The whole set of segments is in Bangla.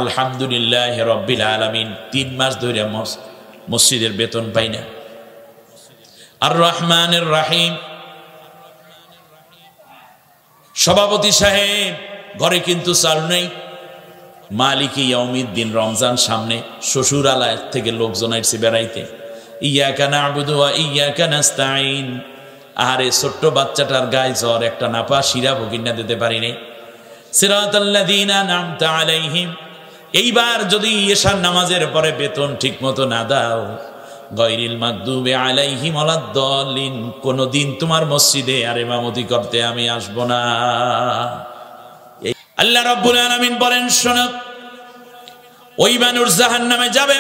আলহামদুলিল্লাহ রব্বিল আলামিন 3 মাস ধরে মসজিদের বেতন পাই না। আর রহমানের রাহিম সভাপতি সাহেব ঘরে কিন্তু চাল নেই। মালিকি ইয়াউমিদ্দিন রমজান সামনে, শ্বশুর আলায় থেকে লোকজন আসছে বেড়াইতে। ইয়াকা না'বুদু ওয়া ইয়াকা নাস্তাঈন। আরে ছোট্ট বাচ্চাটার গায়ে জ্বর, একটা নাপা শিরা ভগিনা দিতে পারিনি। সিরাতাল্লাযীনা আন'আমতা আলাইহিম। এইবার যদি এশার নামাজের পরে বেতন ঠিক মতো না দাও, গায়রিল মাগদুবি আলাইহিম ওয়ালাদ-দাল্লিন, কোনদিন তোমার মসজিদে আর ইমামতি করতে আমি আসব না। আল্লাহ রাব্বুল আলামিন বলেন, শোনো, ওই মানুষ জাহান্নামে যাবে।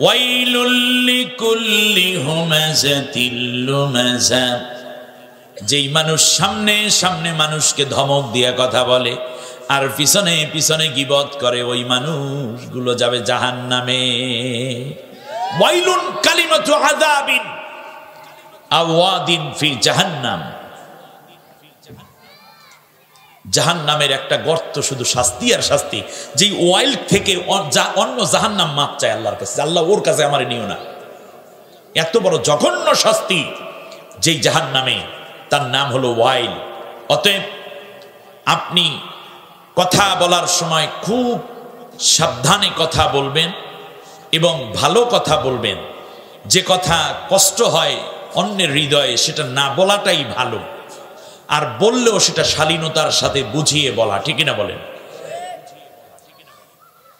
ওয়াইলুল লিকুল্লি হুমাযাতিল লুমাযা। যেই মানুষ সামনে সামনে মানুষকে ধমক দিয়া কথা বলে আর পিছনে পিছনে গীবত করে, ওই মানুষগুলো যাবে জাহান্নামে। ওয়াইলুন কালিমাতু আযাবিন আওয়াদিন ফি জাহান্নাম। জাহান্নামের একটা গর্ত, শুধু শাস্তি আর শাস্তি। যেই ওয়াইল থেকে অন্য জাহান্নাম মাপ চায় আল্লাহর কাছে, আল্লাহ ওর কাছে আমারে নিও না। এত বড় জঘন্য শাস্তি যেই জাহান্নামে, তার নাম হলো ওয়াইল। অতএব আপনি কথা বলার সময় খুব সাবধানে কথা বলবেন এবং ভালো কথা বলবেন। যে কথা কষ্ট হয় অন্যের হৃদয়ে, সেটা না বলাটাই ভালো। আর বললেও সেটা শালীনতার সাথে বুঝিয়ে বলা, ঠিক না বলেন?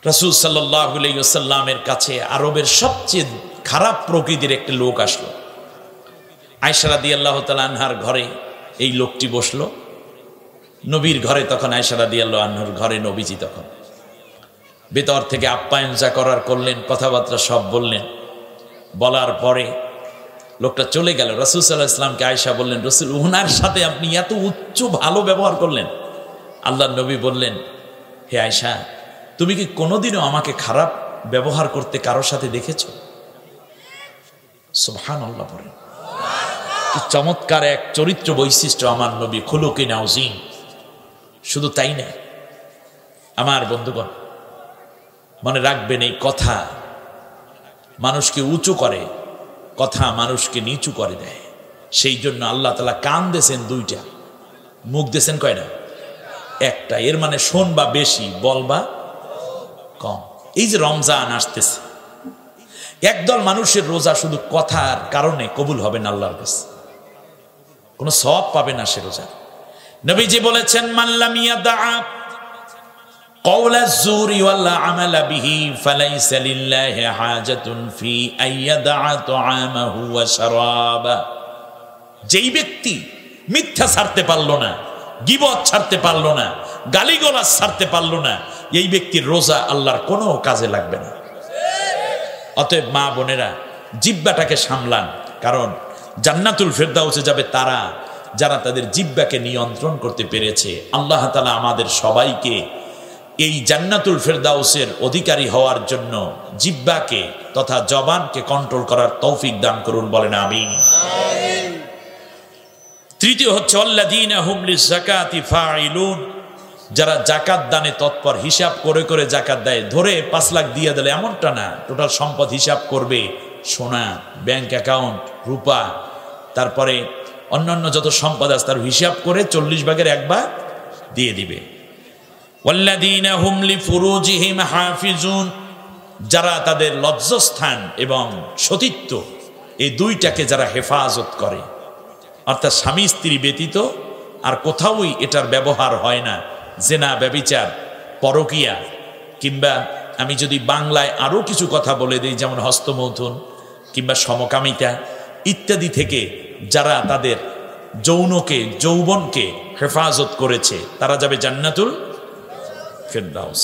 রাসূল সাল্লাল্লাহু আলাইহি ওয়াসাল্লামের কাছে আরবের সবচেয়ে খারাপ প্রকৃতির একটা লোক আসলো। আয়েশা রাদিয়াল্লাহু তাআলা আনহার ঘরে এই লোকটি বসলো। নবীর ঘরে তখন আয়েশা রাদিয়াল্লাহু আনহার ঘরে নবীজি তখন ভেতর থেকে আপ্যায়ন যা করার করলেন, কথাবার্তা সব বললেন। বলার পরে লোকটা চলে গেল। রাসূল সাল্লাল্লাহু আলাইহি ওয়াসাল্লামকে আয়েশা বললেন, রাসূল, উনার সাথে আপনি এত উচ্চ ভালো ব্যবহার করলেন। আল্লাহর নবী বললেন, হে আয়েশা, তুমি কি কোনোদিনও আমাকে খারাপ ব্যবহার করতে কারোর সাথে দেখেছো? সুবহানাল্লাহ বলেন। কি চমৎকার এক চরিত্র বৈশিষ্ট্য আমার নবী, খুলুকিন আযীম। শুধু তাই না, আমার বন্ধুগণ, মনে রাখবেন, এই কথা মানুষকে উঁচু করে, কথা মানুষকে নিচু করে দেয়। সেই জন্য আল্লাহ তাআলা কান দিয়েছেন 2টা, মুখ দিয়েছেন কয়টা? একটা। এর মানে শোনবা বেশি, বলবা কম। এই যে রমজান আসতেছে, একদল মানুষের রোজা শুধু কথার কারণে কবুল হবে না আল্লাহর কাছে, কোনো সওয়াব পাবে না সে রোজা। নবীজি বলেছেন, মান লাম ইয়াদা قول الزور والعمل به فليس لله حاجة في أن يدع طعامه وشرابه। যেই ব্যক্তি মিথ্যা ছাড়তে পারলো না, গীবত ছাড়তে পারলো না, গালিগালাজ ছাড়তে পারলো না, এই ব্যক্তির রোজা আল্লাহর কোনো কাজে লাগবে না। অতএব মা বোনেরা, জিহ্বাটাকে সামলান, কারণ জান্নাতুল ফেরদাউসে যাবে তারা যারা তাদের জিহ্বাকে নিয়ন্ত্রণ করতে পেরেছে। আল্লাহ তাআলা আমাদের সবাইকে এই জান্নাতুল ফেরদাউসের অধিকারী হওয়ার জন্য জিহ্বাকে তথা জবানকে কন্ট্রোল করার তৌফিক দান করুন, বলেন আমিন। তৃতীয় হচ্ছে আল্লাযীনা হুম লিযাকাতি ফাঈলুন। যারা জাকাত দানে তৎপর, হিসাব করে করে জাকাত দেয়। ধরে 5 লাখ দিয়ে দিলে এমনটা না, টোটাল সম্পদ হিসাব করবে, সোনা, ব্যাংক অ্যাকাউন্ট, রূপা, তারপরে অন্যান্য যত সম্পদ আছে তার হিসাব করে 40 ভাগের 1 ভাগ দিয়ে দিবে। ওয়াল্লাযীনা হুম লিফুরুজিহিম হাফিজুন। যারা তাদের লজ্জাস্থান এবং সতীত্ব, এই 2টাকে যারা হেফাজত করে, অর্থাৎ স্বামী স্ত্রী ব্যতীত আর কোথাওই এটার ব্যবহার হয় না। জেনা, ব্যভিচার, পরকিয়া, কিংবা আমি যদি বাংলায় আরও কিছু কথা বলে দিই, যেমন হস্তমৈথুন কিংবা সমকামিতা ইত্যাদি থেকে যারা তাদের যৌবনকে হেফাজত করেছে, তারা যাবে জান্নাতুল ফেরদাউস।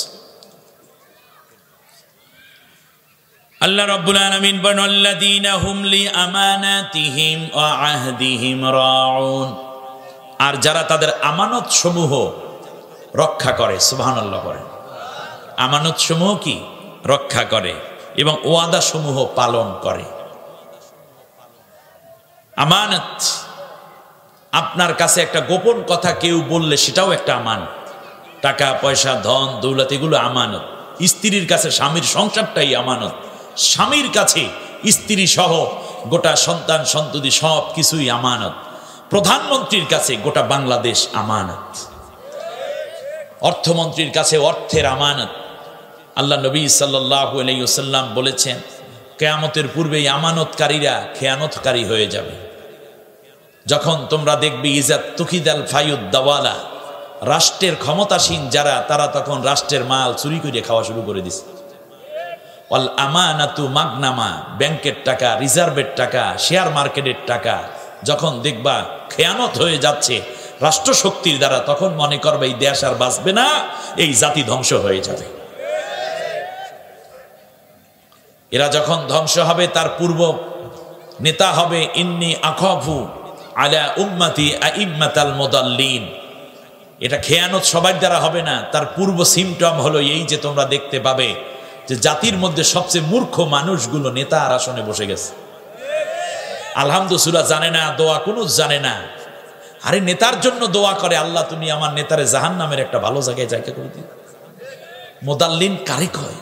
আল্লাহ রাব্বুল আলামিন বলেন, আল্লাযীনা হুম লিআমানাতিহিম ওয়া আহদিহিম রাউন। আর যারা তাদের আমানত সমূহ রক্ষা করে, সুবহানাল্লাহ বলেন। আমানত সমূহ কি রক্ষা করে এবং ওয়াদা সমূহ পালন করে। আমানত, আপনার কাছে একটা গোপন কথা কেউ বললে সেটাও একটা আমানত। টাকা পয়সা, ধন দৌলত, এগুলো আমানত। স্ত্রীর কাছে স্বামীর সংসারটাই আমানত, স্বামীর কাছে স্ত্রী সহ গোটা সন্তান সন্ততি সব কিছুই আমানত, প্রধানমন্ত্রীর কাছে গোটা বাংলাদেশ আমানত, অর্থমন্ত্রীর কাছে অর্থের আমানত। আল্লাহ নবী সাল্লাল্লাহু আলাইহি ওয়াসাল্লাম বলেছেন, কিয়ামতের পূর্বেই আমানতকারীরা খেয়ানতকারী হয়ে যাবে। যখন তোমরা দেখবে ইজাত তুকিদাল ফায়ুদ দাওয়ালা, রাষ্ট্রের ক্ষমতাসীন যারা তারা তখন রাষ্ট্রের মাল চুরি করে খাওয়া শুরু করে দিছে। ওয়াল আমানাতু মাগনামা, ব্যাংকের টাকা, রিজার্ভের টাকা, শেয়ার মার্কেটের টাকা যখন দেখবা খেয়ানত হয়ে যাচ্ছে রাষ্ট্রশক্তির দ্বারা, তখন মনে করবে এই দেশ আর বাঁচবে না, এই জাতি ধ্বংস হয়ে যাবে। এরা যখন ধ্বংস হবে তার পূর্ব নেতা হবে ইন্নী আখাফু আলা উম্মতি আইম্মাতাল মুদাল্লিন। এটা খেয়ানত সবার দ্বারা হবে না, তার পূর্ব সিমটম হলো এই যে তোমরা দেখতে পাবে যে জাতির মধ্যে সবচেয়ে মূর্খ মানুষগুলো নেতা আর আসনে বসে গেছে। আলহামদুলিল্লাহ জানে না, দোয়া কুনুত জানে না। আরে নেতার জন্য দোয়া করে, আল্লাহ তুমি আমার নেতারে জাহান্নামের একটা ভালো জায়গায় জায়গা করে দিও। মুদাল্লিন কারে কয়?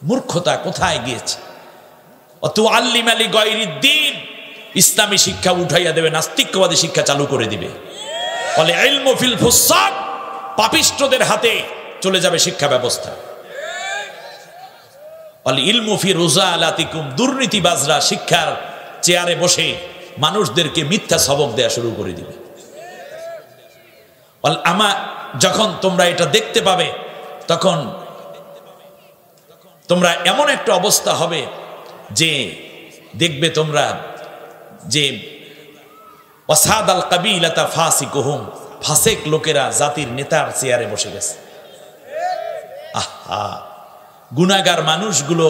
মূর্খতা কোথায় গিয়েছে? অতুআল্লিম আলি গায়রিদ্দিন, ইসলামী শিক্ষা উঠাইয়া দেবে, নাস্তিকবাদী শিক্ষা চালু করে দিবে। বলে ইলমু ফিল ফুসাক, পাপিষ্ঠদের হাতে চলে যাবে শিক্ষা ব্যবস্থা। বলে ইলমু ফি রুজালাতিকুম, দুর্নীতিবাজরা শিক্ষার চেয়ারে বসে মানুষদেরকে মিথ্যা সবক দেয়া শুরু করে দিবে। যখন তোমরা এটা দেখতে পাবে তখন তোমরা এমন একটা অবস্থা হবে যে দেখবে তোমরা যে ওয়াসাদাল কাবিলাতা ফাসিকুহুম, ফাসিক লোকেরা জাতির নেতার চেয়ারে বসে গেছে। আহা, গুনাহগার মানুষগুলো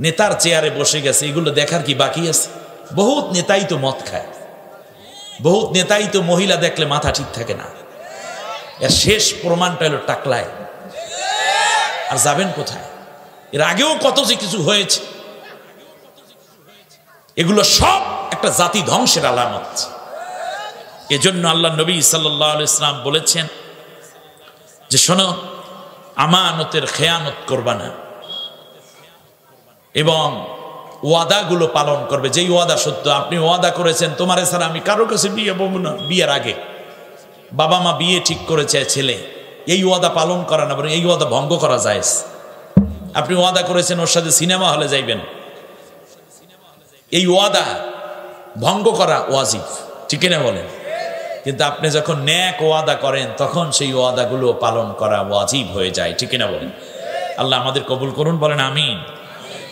নেতার চেয়ারে বসে গেছে, এগুলো দেখার কি বাকি আছে? বহুত নেতাই তো মদ খায়, বহুত নেতাই তো মহিলা দেখলে মাথা ঠিক থাকে না। এর শেষ প্রমাণটা হলো টাকলায়। আর যাবেন কোথায়? এর আগেও কত যে কিছু হয়েছে, এগুলো সব একটা জাতি ধ্বংসের আলামত। এজন্য আল্লাহ নবী সাল্লাল্লাহু আলাইহি ওয়াসাল্লাম বলেছেন যে শোনো, আমানতের খেয়ানত করবা না এবং ওয়াদাগুলো পালন করবে। যেই ওয়াদা সত্য, আপনি ওয়াদা করেছেন তোমার ছাড়া আমি কারো কাছে বিয়ে বলবো না, বিয়ের আগে বাবা মা বিয়ে ঠিক করেছে ছেলে, এই ওয়াদা পালন করা না, বরং এই ওয়াদা ভঙ্গ করা যায়। আপনি ওয়াদা করেছেন ওর সাথে সিনেমা হলে যাইবেন, এই ওয়াদা ভঙ্গ করা ওয়াজিব, ঠিক না বলেন? কিন্তু আপনি যখন নেক ওয়াদা করেন তখন সেই ওয়াদাগুলো পালন করা ওয়াজিব হয়ে যায়, ঠিক না বলেন? আল্লাহ আমাদের কবুল করুন, বলেন আমিন।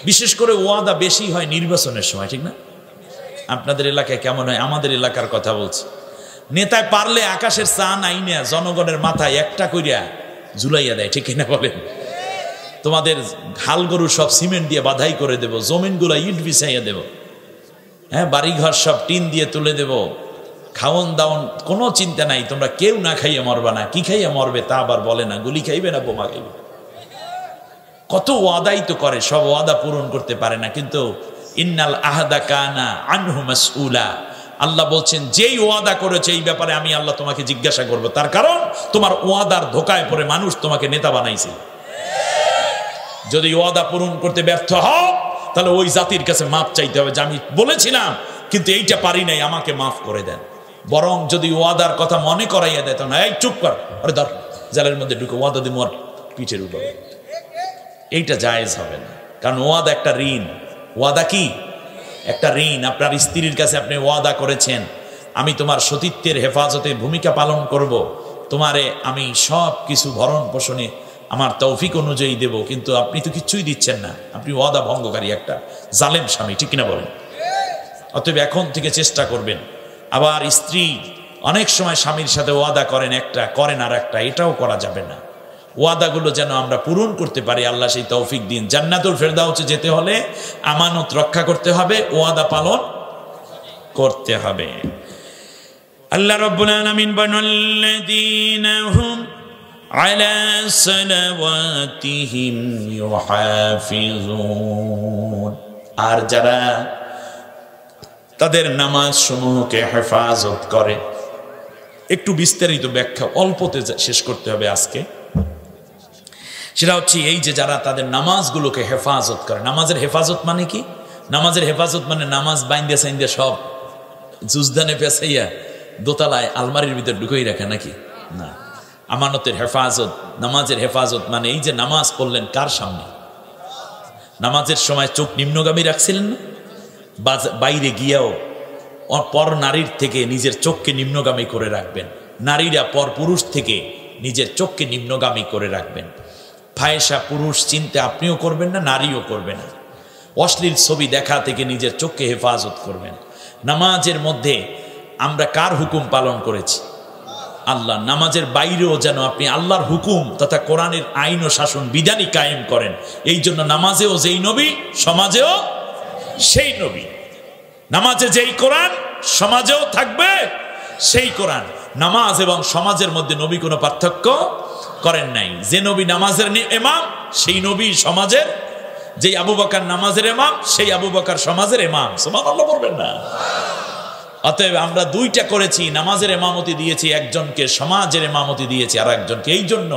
বিশেষ করে ওয়াদা বেশি হয় নির্বাচনের সময়, ঠিক না? আপনাদের এলাকায় কেমন হয়? আমাদের এলাকার কথা বলছি। নেতায় পারলে আকাশের চান আইনা জনগণের মাথায় একটা কইরা ঝুলাইয়া দেয়, ঠিক না বলেন? তোমাদের হাল গরু সব সিমেন্ট দিয়ে বাধাই করে দেব, জমিনগুলো ইট বিছাইয়া দেব, হ্যাঁ, বাড়িঘর সব টিন দিয়ে তুলে দেব, খাওয়ন দাওয়ন কোনো চিন্তা নাই, তোমরা কেউ না খাইয়ে মরবা না। কি খাইয়ে মরবে তা আবার বলে না, গুলি খাইবে না বোমা খাইবে। কত ওয়াদাই তো করে, সব ওয়াদা পূরণ করতে পারে না। কিন্তু ইন্নাল আহদা কানা আনহু মাসউলা, আল্লাহ বলছেন যেই ওয়াদা করেছে এই ব্যাপারে আমি আল্লাহ তোমাকে জিজ্ঞাসা করব, তার কারণ তোমার ওয়াদার ধোকায় পড়ে মানুষ তোমাকে নেতা বানাইছে। যদি ওয়াদা পূরণ করতে ব্যর্থ হও তাহলে ওই জাতির কাছে মাপ চাইতে হবে যে আমি বলেছিলাম কিন্তু এইটা পারি নাই, আমাকে মাফ করে দেন। বরং যদি ওয়াদার কথা মনে করাইয়া দেয় তখন এই চুপ কর, আরে ধর জেলের মধ্যে ঢুকে ওয়াদা দিয়ে মর পিঠের উপরে, এইটা জায়েজ হবে না। কারণ ওয়াদা একটা ঋণ। ওয়াদা কি? একটা ঋণ। আপনার স্ত্রীর কাছে আপনি ওয়াদা করেছেন আমি তোমার সতীত্বের হেফাজতে ভূমিকা পালন করব, তোমারে আমি সব কিছু ভরণ পোষণে আমার তৌফিক অনুযায়ী দেব, কিন্তু আপনি তো কিচ্ছুই দিচ্ছেন না, আপনি ওয়াদা ভঙ্গকারী একটা জালেম স্বামী, ঠিক কিনা বলেন? অতএব এখন থেকে চেষ্টা করবেন। আবার স্ত্রী অনেক সময় স্বামীর সাথে ওয়াদা করেন একটা, করেন আর একটা, এটাও করা যাবে না। ওয়াদাগুলো যেন আমরা পূরণ করতে পারি, আল্লাহ সেই তৌফিক দিন। জান্নাতুল ফেরদাউসে যেতে হলে আমানত রক্ষা করতে হবে, ওয়াদা পালন করতে হবে। আল্লাহ রাব্বুল আলামিন বানাল্লাযীনা হুম আলা সালাওয়াতিহিম ইউহাফিজুন, আর যারা তাদের নামাজ সমূহকে হেফাজত করে। একটু বিস্তারিত ব্যাখ্যা অল্পতে শেষ করতে হবে আজকে। সেটা হচ্ছে এই যে যারা তাদের নামাজগুলোকে হেফাজত করে। নামাজের হেফাজত মানে কি? নামাজের হেফাজত মানে নামাজ বাইন্দে সাইন্দে সব জুজদানে পেছাইয়া দোতলায় আলমারির ভিতর ঢুকেই রাখে নাকি? না, আমানতের হেফাজত, নামাজের হেফাজত মানে এই যে নামাজ পড়লেন কার সামনে? নামাজের সময় চোখ নিম্নগামী রাখছিলেন না? বাইরে গিয়েও পর নারীর থেকে নিজের চোখকে নিম্নগামী করে রাখবেন। নারীরা পর পুরুষ থেকে নিজের চোখকে নিম্নগামী করে রাখবেন। ফায়েসা পুরুষ চিন্তা আপনিও করবেন না, নারীও করবে না। অশ্লীল ছবি দেখা থেকে নিজের চোখকে হেফাজত করবেন। নামাজের মধ্যে আমরা কার হুকুম পালন করেছি? আল্লাহ। নামাজের বাইরেও যেন আপনি আল্লাহর হুকুম তথা কোরআনের আইন ও শাসন বিধানই কায়েম করেন। এই জন্য নামাজেও যেই নবী, সমাজেও সেই নবী। নামাজে যেই কোরআন, সমাজেও থাকবে সেই কোরআন। নামাজ এবং সমাজের মধ্যে নবী কোনো পার্থক্য করেন নাই। যে নবী নামাজের ইমাম, সেই নবী সমাজের। যেই আবু বকর নামাজের ইমাম, সেই আবু বকর সমাজের ইমাম। সুবহানাল্লাহ বলবেন না? অতএব আমরা দুইটা করেছি, নামাজের ইমামতি দিয়েছি একজনকে, সমাজের ইমামতি দিয়েছি আর একজনকে। এই জন্য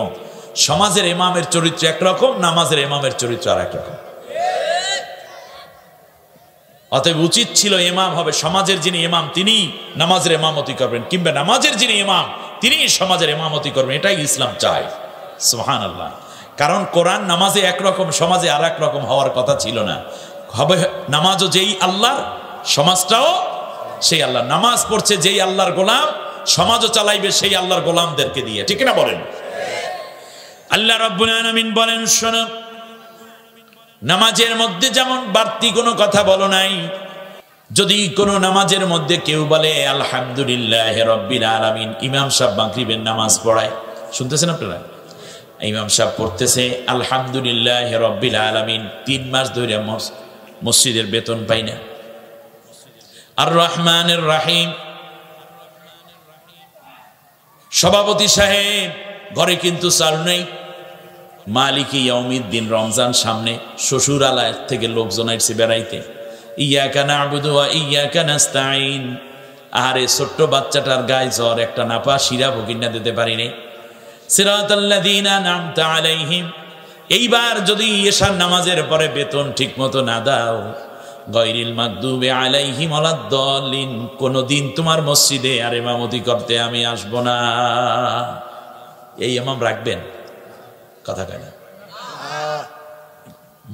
সমাজের ইমামের চরিত্র একরকম, নামাজের ইমামের চরিত্র আর একরকম। অতএব উচিত ছিল ইমাম হবে সমাজের যিনি ইমাম তিনি নামাজের ইমামতি করবেন, কিংবা নামাজের যিনি ইমাম তিনি সমাজের ইমামতি করবেন। এটাই ইসলাম চায়। সুবহানাল্লাহ। কারণ কোরআন নামাজে একরকম, সমাজে আর এক রকম হওয়ার কথা ছিল না। হবে নামাজও যেই আল্লাহর, সমাজটাও সেই আল্লাহ। নামাজ পড়ছে যেই আল্লাহর গোলাম, সমাজও চালাইবে সেই আল্লাহর গোলামদেরকে দিয়ে। ঠিক না বলেন? আল্লাহ রাব্বুল আলামিন বলেন, শোনো, নামাজের মধ্যে যেমন বাড়তি কোনো কথা বলো নাই। যদি কোনো নামাজের মধ্যে কেউ বলে আলহামদুলিল্লাহ রাব্বিল আলামিন, ইমাম সাহেব মাগরিবের নামাজ পড়ায়, শুনতেছেন আপনারা? ইমাম সাহেব পড়তেছে আলহামদুলিল্লাহ রাব্বিল আলামিন, 3 মাস ধরে মসজিদের বেতন পাই না। আর রহমানের রাহিম, সভাপতি সাহেব ঘরে কিন্তু চাল নেই। মালিক ইয়াউমিদ্দিন, রমজান সামনে, শ্বশুর আলায় থেকে লোকজন আসছে বেড়াইতে। ইয়াকা না'বুদু ওয়া ইয়াকা নাস্তাঈন। আরে ছোট্ট বাচ্চাটার গায়ে জ্বর, একটা নাপা শিরা ভকিনা দিতে পারিনি। সিরাতাল্লাযীনা আন'আমতা আলাইহিম। এইবার যদি এশার নামাজের পরে বেতন ঠিক মতো না দাও, গায়রিল মাগদুবি আলাইহিম ওয়ালাদ-দাল্লিন, কোনদিন তোমার মসজিদে আর ইমামতি করতে আমি আসবো না। এই ইমাম রাখবেন? কথা কয় না।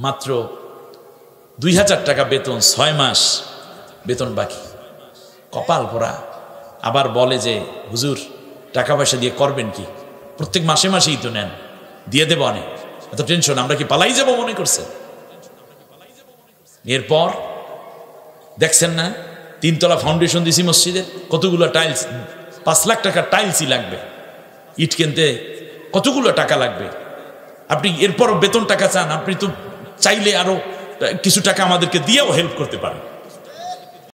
মাত্র 2000 টাকা বেতন, 6 মাস বেতন বাকি, কপাল পোড়া। আবার বলে যে হুজুর টাকা পয়সা দিয়ে করবেন কি? প্রত্যেক মাসে মাসেই তো নেন, দিয়ে দেব অনেক, এত টেনশন, আমরা কি পালাই যাব মনে করছে? এরপর দেখছেন না 3 তলা ফাউন্ডেশন দিছি মসজিদের, কতগুলো টাইলস, 5 লাখ টাকার টাইলসই লাগবে। ইট কিনতে কতগুলো টাকা লাগবে। আপনি এরপর বেতন টাকা চান, আপনি তো চাইলে আরো কিছু টাকা আমাদেরকে দিয়েও হেল্প করতে পারেন।